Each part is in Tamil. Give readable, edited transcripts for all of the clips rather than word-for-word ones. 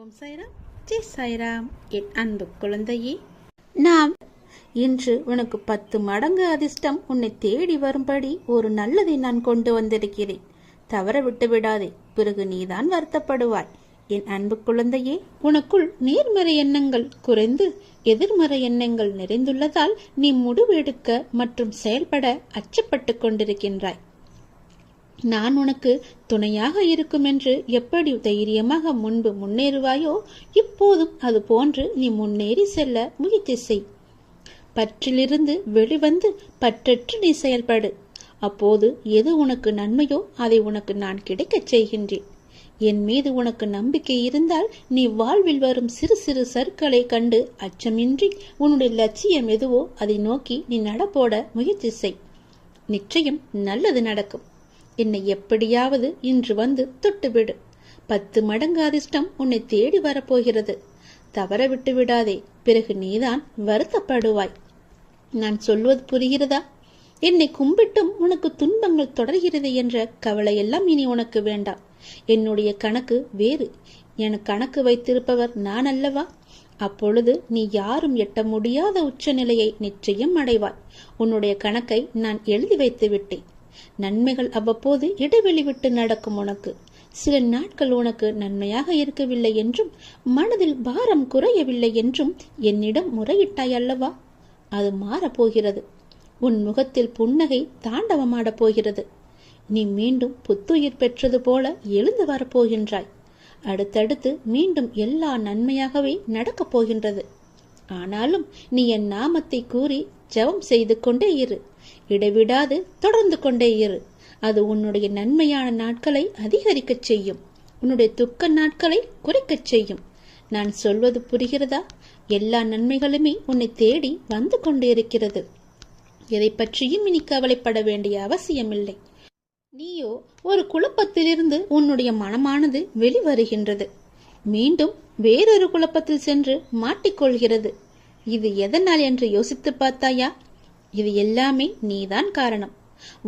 ஓம் சாய்ராம், ஜெய் சாய்ராம். என் அன்பு குழந்தையே, நாம் இன்று உனக்கு 10 மடங்கு அதிர்ஷ்டம் உன்னை தேடி வரும்படி ஒரு நல்லதை நான் கொண்டு வந்திருக்கிறேன். தவற விட்டு விடாதே, பிறகு நீதான் வருத்தப்படுவாய். என் அன்பு குழந்தையே, உனக்குள் நேர்மறை எண்ணங்கள் குறைந்து எதிர்மறை எண்ணங்கள் நிறைந்துள்ளதால் நீ முடிவெடுக்க மற்றும் செயல்பட அச்சப்பட்டு கொண்டிருக்கின்றாய். நான் உனக்கு துணையாக இருக்கும் என்று எப்படி தைரியமாக முன்பு முன்னேறுவாயோ, இப்போதும் அது போன்று நீ முன்னேறி செல்ல முயற்சி செய். பற்றிலிருந்து வெளிவந்து பற்றற்று நீ செயல்படு. அப்போது எது உனக்கு நன்மையோ அதை உனக்கு நான் கிடைக்கச் செய்கின்றேன். என் மீது உனக்கு நம்பிக்கை இருந்தால் நீ வாழ்வில் வரும் சிறு சிறு சறுக்களை கண்டு அச்சமின்றி உன்னுடைய லட்சியம் எதுவோ அதை நோக்கி நீ நடப்போட முயற்சி செய். நிச்சயம் நல்லது நடக்கும். என்னை எப்படியாவது இன்று வந்து தொட்டுவிடு. 10 மடங்கு அதிர்ஷ்டம் உன்னை தேடி வரப்போகிறது. தவற விட்டு விடாதே, பிறகு நீதான் வருத்தப்படுவாய். நான் சொல்வது புரிகிறதா? என்னை கும்பிட்டும் உனக்கு துன்பங்கள் தொடர்கிறது என்ற கவலையெல்லாம் இனி உனக்கு வேண்டாம். என்னுடைய கணக்கு வேறு. எனக்கு கணக்கு வைத்திருப்பவர் நான் அல்லவா? அப்பொழுது நீ யாரும் எட்ட முடியாத உச்சநிலையை நிச்சயம் அடைவாய். உன்னுடைய கணக்கை நான் எழுதி வைத்து விட்டேன். நன்மைகள் அவ்வப்போது இடைவெளி விட்டு நடக்கும். உனக்கு சில நாட்கள் உனக்கு நன்மையாக இருக்கவில்லை என்றும் மனதில் பாரம் குறையவில்லை என்றும் என்னிடம் முறையிட்டாய் அல்லவா? அது மாறப்போகிறது. உன் முகத்தில் புன்னகை தாண்டவமாடப் போகிறது. நீ மீண்டும் புத்துயிர் பெற்றது போல எழுந்து வரப்போகின்றாய். அடுத்தடுத்து மீண்டும் எல்லா நன்மையாகவே நடக்கப் போகின்றது. ஆனாலும் நீ என் நாமத்தை கூறி ஜெபம் செய்து கொண்டே இரு. இடைவிடாது தொடர்ந்து கொண்டே இரு. அது உன்னுடைய நன்மையான நாட்களை அதிகரிக்கச் செய்யும். உன்னுடைய துக்க நாட்களை குறைக்கச் செய்யும். நான் சொல்வது புரிகிறதா? எல்லா நன்மைகளுமே உன்னை தேடி வந்து கொண்டு இருக்கிறது. எதை பற்றியும் இனி கவலைப்பட வேண்டிய அவசியமில்லை. நீயோ ஒரு குழப்பத்திலிருந்து உன்னுடைய மனமானது வெளிவருகின்றது. மீண்டும் வேறொரு குழப்பத்தில் சென்று மாட்டிக்கொள்கிறது. இது எதனால் என்று யோசித்து பார்த்தாயா? இது எல்லாமே நீதான் காரணம்.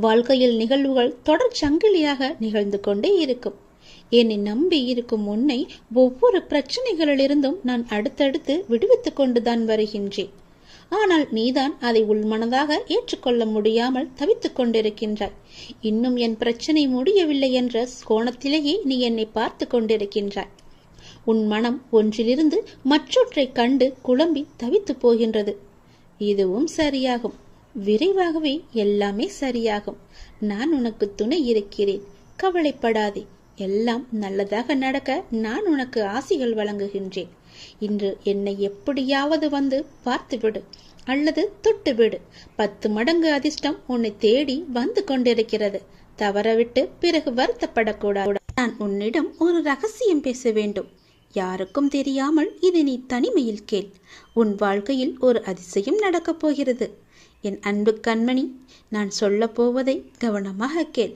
வாழ்க்கையில் நிகழ்வுகள் தொடர் சங்கிலியாக நிகழ்ந்து கொண்டே இருக்கும். என்னை நம்பி இருக்கும் உன்னை ஒவ்வொரு பிரச்சனைகளிலிருந்தும் நான் அடுத்தடுத்து விடுவித்துக் கொண்டுதான் வருகின்றேன். ஆனால் நீதான் அதை உள்மனதாக ஏற்றுக்கொள்ள முடியாமல் தவித்துக் கொண்டிருக்கின்றாய். இன்னும் என் பிரச்சனை முடியவில்லை என்ற கோணத்திலேயே நீ என்னை பார்த்து கொண்டிருக்கின்றாய். உன் மனம் ஒன்றிலிருந்து மற்றொன்றை கண்டு குழம்பி தவித்து போகின்றது. இதுவும் சரியாகும். விரைவாகவே எல்லாமே சரியாகும். நான் உனக்கு துணை இருக்கிறேன். கவலைப்படாதே. எல்லாம் நல்லதாக நடக்க நான் உனக்கு ஆசிகள் வழங்குகின்றேன். இன்று என்னை எப்படியாவது வந்து பார்த்துவிடு அல்லது தொட்டுவிடு. 10 மடங்கு அதிர்ஷ்டம் உன்னை தேடி வந்து கொண்டிருக்கிறது. தவறவிட்டு பிறகு வருத்தப்படக்கூடாது. நான் உன்னிடம் ஒரு ரகசியம் பேச வேண்டும். யாருக்கும் தெரியாமல் இதை நீ தனிமையில் கேள். உன் வாழ்க்கையில் ஒரு அதிசயம் நடக்கப் போகிறது. என் அன்பு கண்மணி, நான் சொல்ல போவதை கவனமாக கேள்.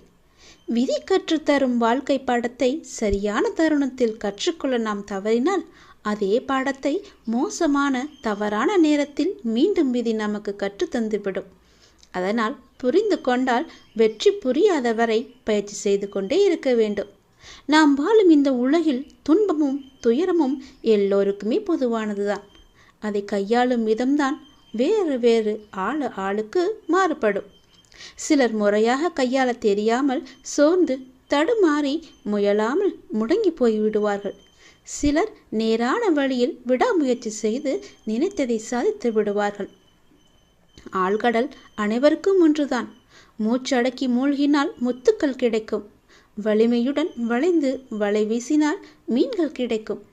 விதி கற்றுத்தரும் வாழ்க்கை பாடத்தை சரியான தருணத்தில் கற்றுக்கொள்ள நாம் தவறினால் அதே பாடத்தை மோசமான தவறான நேரத்தில் மீண்டும் விதி நமக்கு கற்றுத்தந்துவிடும். அதனால் புரிந்து கொண்டால் வெற்றி புரியாதவரை பயிற்சி செய்து கொண்டே இருக்க வேண்டும். நாம் வாழும் இந்த உலகில் துன்பமும் துயரமும் எல்லோருக்குமே பொதுவானதுதான். அதை கையாளும் விதம்தான் வேறு வேறு ஆளுக்கு மாறுபடும். சிலர் முறையாக கையாள தெரியாமல் சோர்ந்து தடுமாறி முயலாமல் முடங்கி போய்விடுவார்கள். சிலர் நேரான வழியில் விடாமுயற்சி செய்து நினைத்ததை சாதித்து விடுவார்கள். ஆழ்கடல் அனைவருக்கும் ஒன்றுதான். மூச்சடக்கி மூழ்கினால் முத்துக்கள் கிடைக்கும். வலிமையுடன் வளைந்து வலை வீசினால் மீன்கள் கிடைக்கும்.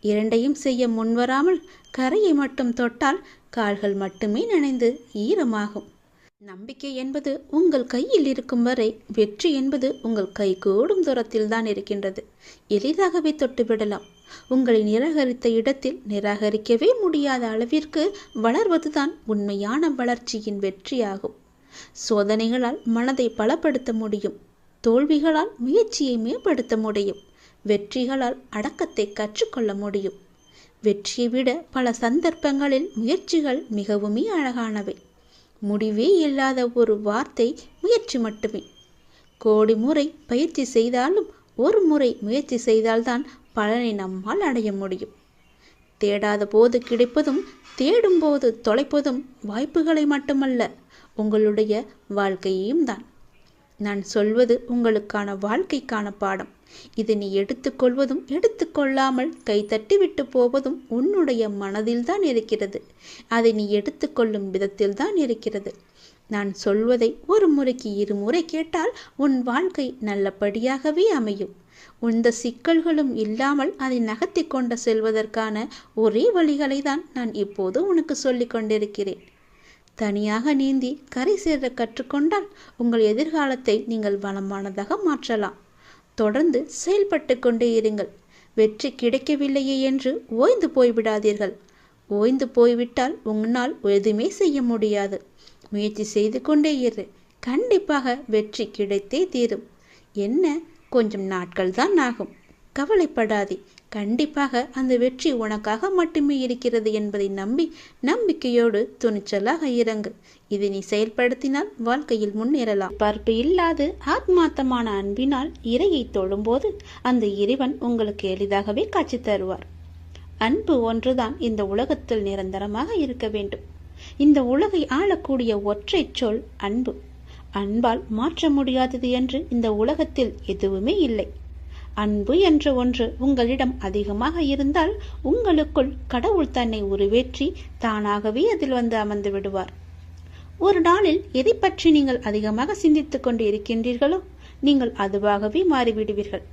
இரண்டையும் செய்ய முன்வராமல் கரையை மட்டும் தொட்டால் கால்கள் மட்டுமே நனைந்து ஈரமாகும். நம்பிக்கை என்பது உங்கள் கையில் இருக்கும் வரை வெற்றி என்பது உங்கள் கை கூடும் தூரத்தில் தான் இருக்கின்றது. எளிதாகவே தொட்டுவிடலாம். உங்களை நிராகரித்த இடத்தில் நிராகரிக்கவே முடியாத அளவிற்கு வளர்வதுதான் உண்மையான வளர்ச்சியின் வெற்றியாகும். சோதனைகளால் மனதை பலப்படுத்த முடியும். தோல்விகளால் முயற்சியை மேம்படுத்த முடியும். வெற்றிகளால் அடக்கத்தை கற்றுக்கொள்ள முடியும். வெற்றியை விட பல சந்தர்ப்பங்களில் முயற்சிகள் மிகவுமே அழகானவை. முடிவே இல்லாத ஒரு வார்த்தை முயற்சி மட்டுமே. கோடி முறை பயிற்சி செய்தாலும் ஒரு முறை முயற்சி செய்தால்தான் பலனை நம்மால் அடைய முடியும். தேடாத போது கிடைப்பதும் தேடும் போது தொலைப்பதும் வாய்ப்புகளை மட்டுமல்ல, உங்களுடைய வாழ்க்கையையும் தான். நான் சொல்வது உங்களுக்கான வாழ்க்கைக்கான பாடம். இதை நீ எடுத்துக்கொள்வதும் எடுத்துக்கொள்ளாமல் கைத்தட்டி விட்டு போவதும் உன்னுடைய மனதில்தான் இருக்கிறது. அதை நீ எடுத்துக்கொள்ளும் விதத்தில்தான் இருக்கிறது. நான் சொல்வதை ஒரு முறைக்கு இருமுறை கேட்டால் உன் வாழ்க்கை நல்லபடியாகவே அமையும். இந்த சிக்கல்களும் இல்லாமல் அதை நகர்த்தி கொண்டு செல்வதற்கான ஒரே வழிகளை தான் நான் இப்போது உனக்கு சொல்லிக் கொண்டிருக்கிறேன். தனியாக நீந்தி கரை சேர கற்றுக்கொண்டால் உங்கள் எதிர்காலத்தை நீங்கள் வளமானதாக மாற்றலாம். தொடர்ந்து செயல்பட்டு கொண்டே இருங்கள். வெற்றி கிடைக்கவில்லையே என்று ஓய்ந்து போய்விடாதீர்கள். ஓய்ந்து போய்விட்டால் உன்னால் எதுவுமே செய்ய முடியாது. முயற்சி செய்து கொண்டே இரு. கண்டிப்பாக வெற்றி கிடைத்தே தீரும். என்ன, கொஞ்சம் நாட்கள் தான் ஆகும். கவலைப்படாதே. கண்டிப்பாக அந்த வெற்றி உனக்காக மட்டுமே இருக்கிறது என்பதை நம்பி நம்பிக்கையோடு துணிச்சலாக இறங்கு. இதை நீ செயல்படுத்தினால் வாழ்க்கையில் முன்னேறலாம். பார்ப்பு இல்லாது ஆத்மார்த்தமான அன்பினால் இறையை தொழும்போது அந்த இறைவன் உங்களுக்கு எளிதாகவே காட்சி தருவார். அன்பு ஒன்றுதான் இந்த உலகத்தில் நிரந்தரமாக இருக்க வேண்டும். இந்த உலகை ஆளக்கூடிய ஒற்றை சொல் அன்பு. அன்பால் மாற்ற முடியாதது என்று இந்த உலகத்தில் எதுவுமே இல்லை. அன்பு என்ற ஒன்று உங்களிடம் அதிகமாக இருந்தால் உங்களுக்குள் கடவுள் தன்னை உருவேற்றி தானாகவே அதில் வந்து அமர்ந்து விடுவார். ஒரு நாளில் எதை பற்றி நீங்கள் அதிகமாக சிந்தித்துக் கொண்டு இருக்கின்றீர்களோ நீங்கள் அதுவாகவே மாறிவிடுவீர்கள்.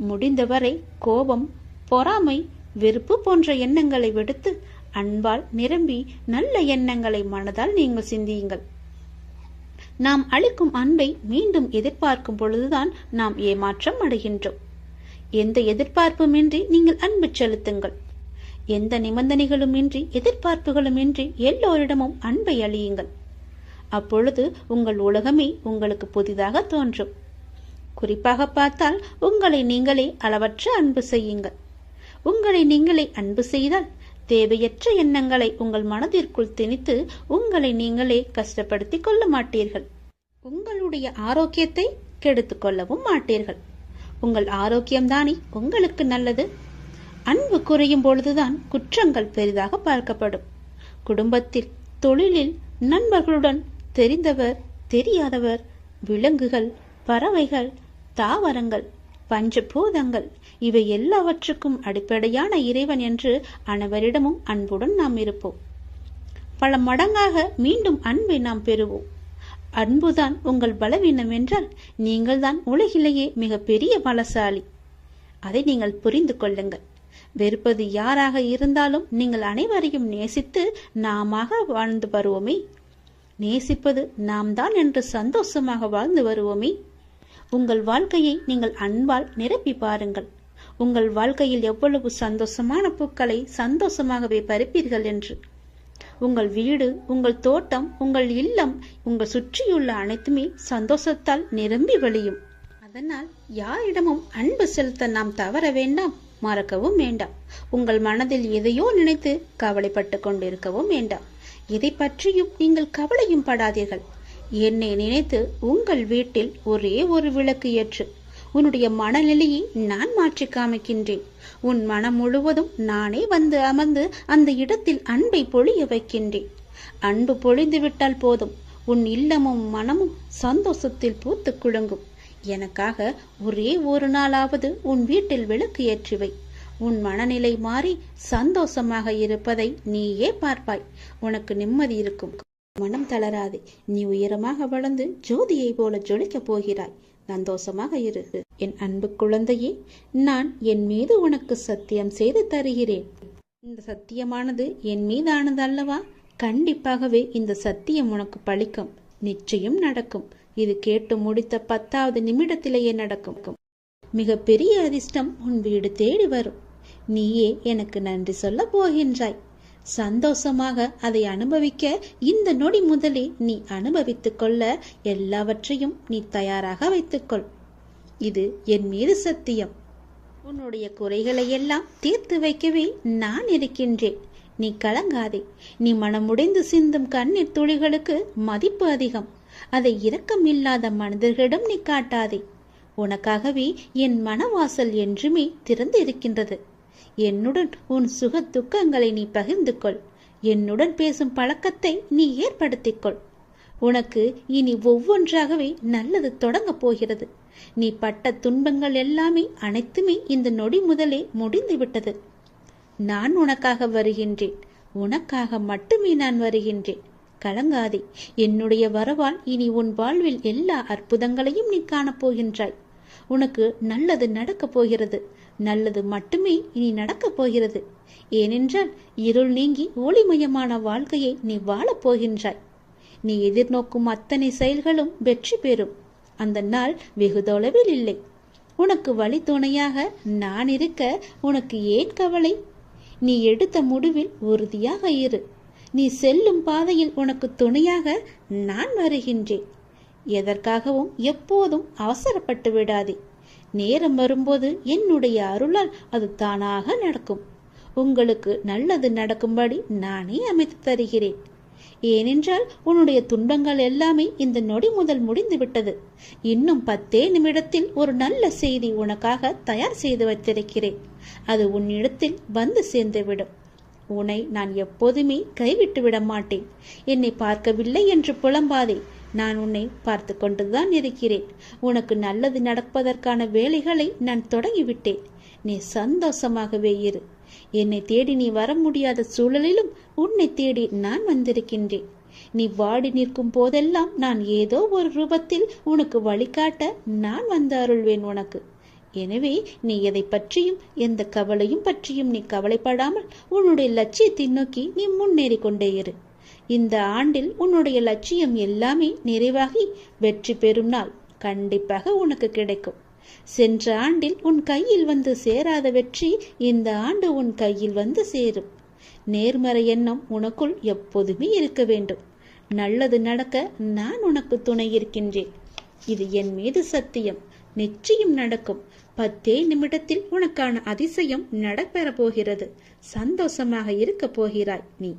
முடிந்தவரை கோபம், பொறாமை, வெறுப்பு போன்ற எண்ணங்களை விடுத்து அன்பால் நிரம்பி நல்ல எண்ணங்களை மனதால் நீங்கள் சிந்தியுங்கள். நாம் அளிக்கும் அன்பை மீண்டும் எதிர்பார்க்கும் பொழுதுதான் நாம் ஏமாற்றம் அடைகின்றோம். எந்த எதிர்பார்ப்புமின்றி நீங்கள் அன்பு செலுத்துங்கள். எந்த நிபந்தனைகளும் இன்றி எதிர்பார்ப்புகளும் இன்றி எல்லோரிடமும் அன்பை அளியுங்கள். அப்பொழுது உங்கள் உலகமே உங்களுக்கு புதிதாக தோன்றும். குறிப்பாக பார்த்தால் உங்களை நீங்களே அளவற்ற அன்பு செய்யுங்கள். உங்களை நீங்களே அன்பு செய்தால் தேவையற்ற எண்ணங்களை உங்கள் மனதிற்குள் திணித்து உங்களை நீங்களே கஷ்டப்படுத்திக் கொள்ள மாட்டீர்கள். உங்களுடைய ஆரோக்கியத்தை கெடுத்துக் கொள்ளவும் மாட்டீர்கள். உங்கள் ஆரோக்கியம்தானே உங்களுக்கு நல்லது. அன்பு குறையும் பொழுதுதான் குற்றங்கள் பெரிதாக பார்க்கப்படும். குடும்பத்தில், தொழிலில், நண்பர்களுடன், தெரிந்தவர், தெரியாதவர், விலங்குகள், பறவைகள், தாவரங்கள், பஞ்சபூதங்கள், இவை எல்லாவற்றுக்கும் அடிப்படையான இறைவன் என்று அனைவரிடமும் அன்புடன் நாம் இருப்போம். பல மடங்காக மீண்டும் அன்பை நாம் பெறுவோம். அன்புதான் உங்கள் பலவீனம் என்றால் நீங்கள் தான் உலகிலேயே மிக பெரிய பலசாலி. அதை நீங்கள் புரிந்து கொள்ளுங்கள். வெறுப்பது யாராக இருந்தாலும் நீங்கள் அனைவரையும் நேசித்து நாமாக வாழ்ந்து வருவோமே. நேசிப்பது நாம் தான் என்று சந்தோஷமாக வாழ்ந்து வருவோமே. உங்கள் வாழ்க்கையை நீங்கள் அன்பால் நிரப்பி பாருங்கள். உங்கள் வாழ்க்கையில் எவ்வளவு சந்தோஷமான பூக்களை சந்தோஷமாகவே பறிப்பீர்கள் என்று. உங்கள் வீடு, உங்கள் தோட்டம், உங்கள் இல்லம், உங்கள் சுற்றியுள்ள அனைத்துமே சந்தோஷத்தால் நிரம்பி வழியும். அதனால் யாரிடமும் அன்பு செலுத்த நாம் தவற வேண்டாம், மறக்கவும் வேண்டாம். உங்கள் மனதில் எதையோ நினைத்து கவலைப்பட்டு கொண்டிருக்கவும் வேண்டாம். எதை பற்றியும் நீங்கள் கவலையும் படாதீர்கள். என்னை நினைத்து உங்கள் வீட்டில் ஒரே ஒரு விளக்கு ஏற்று. உன்னுடைய மனநிலையை நான் மாற்றி காமிக்கின்றேன். உன் மனம் முழுவதும் நானே வந்து அமர்ந்து அந்த இடத்தில் அன்பை பொழிய வைக்கின்றேன். அன்பு பொழிந்து விட்டால் போதும், உன் இல்லமும் மனமும் சந்தோஷத்தில் பூத்து குலுங்கும். எனக்காக ஒரே ஒரு நாளாவது உன் வீட்டில் விளக்கு ஏற்றுவை. உன் மனநிலை மாறி சந்தோஷமாக இருப்பதை நீயே பார்ப்பாய். உனக்கு நிம்மதி இருக்கும். மனம் தளராதே. நீ உயரமாக வளர்ந்து ஜோதியை போல ஜொலிக்கப் போகிறாய். சந்தோஷமாக இரு. என் அன்பு குழந்தையே, நான் என் மீது உனக்கு சத்தியம் செய்து தருகிறேன். இந்த சத்தியமானது என் மீதானது அல்லவா? கண்டிப்பாகவே இந்த சத்தியம் உனக்கு பலிக்கும். நிச்சயம் நடக்கும். இது கேட்டு முடித்த 10வது நிமிடத்திலேயே நடக்கும். மிக பெரிய அதிர்ஷ்டம் உன் வீடு தேடி வரும். நீயே எனக்கு நன்றி சொல்ல போகின்றாய். சந்தோஷமாக அதை அனுபவிக்க இந்த நொடி முதலே நீ அனுபவித்துக் கொள்ள எல்லாவற்றையும் நீ தயாராக வைத்துக்கொள். இது என் மீது சத்தியம். உன்னுடைய குறைகளை எல்லாம் தீர்த்து வைக்கவே நான் இருக்கின்றேன். நீ கலங்காதே. நீ மனமுடைந்து சிந்தும் கண்ணீர் துளிகளுக்கு மதிப்பு அதிகம். அதை இரக்கம் இல்லாத மனிதர்களிடம் நீ காட்டாதே. உனக்காகவே என் மனவாசல் என்றுமே திறந்து இருக்கின்றது. என்னுடன் உன் சுக துக்கங்களை நீ பகிர்ந்து கொள். என்னுடன் பேசும் பழக்கத்தை நீ ஏற்படுத்திக்கொள். உனக்கு இனி ஒவ்வொன்றாகவே நல்லது தொடங்கப் போகிறது. நீ பட்ட துன்பங்கள் எல்லாமே அனைத்துமே இந்த நொடி முதலே முடிந்து விட்டது. நான் உனக்காக வருகின்றேன். உனக்காக மட்டுமே நான் வருகின்றேன். கலங்காதே. என்னுடைய வரவால் இனி உன் வாழ்வில் எல்லா அற்புதங்களையும் நீ காணப்போகின்றாய். உனக்கு நல்லது நடக்கப் போகிறது. நல்லது மட்டுமே இனி நடக்கப் போகிறது. ஏனென்றால் இருள் நீங்கி ஒளிமயமான வாழ்க்கையை நீ வாழப் போகின்றாய். நீ எதிர்நோக்கும் அத்தனை செயல்களும் வெற்றி பெறும். அந்த நாள் வெகு தொலைவில் இல்லை. உனக்கு வழி துணையாக நான் இருக்க உனக்கு ஏன் கவலை? நீ எடுத்த முடிவில் உறுதியாக இரு. நீ செல்லும் பாதையில் உனக்கு துணையாக நான் வருகின்றேன். எதற்காகவும் எப்போதும் அவசரப்பட்டு விடாதே. நேரம் வரும்போது என்னுடைய அருளால் அது தானாக நடக்கும். உங்களுக்கு நல்லது நடக்கும்படி நானே அமைத்து தருகிறேன். ஏனென்றால் உன்னுடைய துன்பங்கள் எல்லாமே இந்த நொடி முதல் முடிந்து விட்டது. இன்னும் 10 நிமிடத்தில் ஒரு நல்ல செய்தி உனக்காக தயார் செய்து வைத்திருக்கிறேன். அது உன்னிடத்தில் வந்து சேர்ந்துவிடும். உன்னை நான் எப்போதுமே கைவிட்டு விட மாட்டேன். என்னை பார்க்கவில்லை என்று புலம்பாதே. நான் உன்னை பார்த்து கொண்டுதான் இருக்கிறேன். உனக்கு நல்லது நடப்பதற்கான வேலைகளை நான் தொடங்கிவிட்டேன். நீ சந்தோஷமாகவே இரு. என்னை தேடி நீ வர முடியாத சூழலிலும் உன்னை தேடி நான் வந்திருக்கின்றேன். நீ வாடி நிற்கும் போதெல்லாம் நான் ஏதோ ஒரு ரூபத்தில் உனக்கு வழிகாட்ட நான் வந்து அருள்வேன் உனக்கு. எனவே நீ எதை பற்றியும் எந்த கவலையும் பற்றியும் நீ கவலைப்படாமல் உன்னுடைய லட்சியத்தை நோக்கி நீ முன்னேறி கொண்டே இரு. இந்த ஆண்டில் உன்னுடைய லட்சியம் எல்லாமே நிறைவாகி வெற்றி பெறும் நாள் கண்டிப்பாக உனக்கு கிடைக்கும். சென்ற ஆண்டில் உன் கையில் வந்து சேராத வெற்றி இந்த ஆண்டு உன் கையில் வந்து சேரும். நேர்மறை எண்ணம் உனக்குள் எப்போதுமே இருக்க வேண்டும். நல்லது நடக்க நான் உனக்கு துணை இருக்கின்றேன். இது என் மீது சத்தியம். நிச்சயம் நடக்கும். 10 நிமிடத்தில் உனக்கான அதிசயம் நடைபெற போகிறது. சந்தோஷமாக இருக்க போகிறாய் நீ.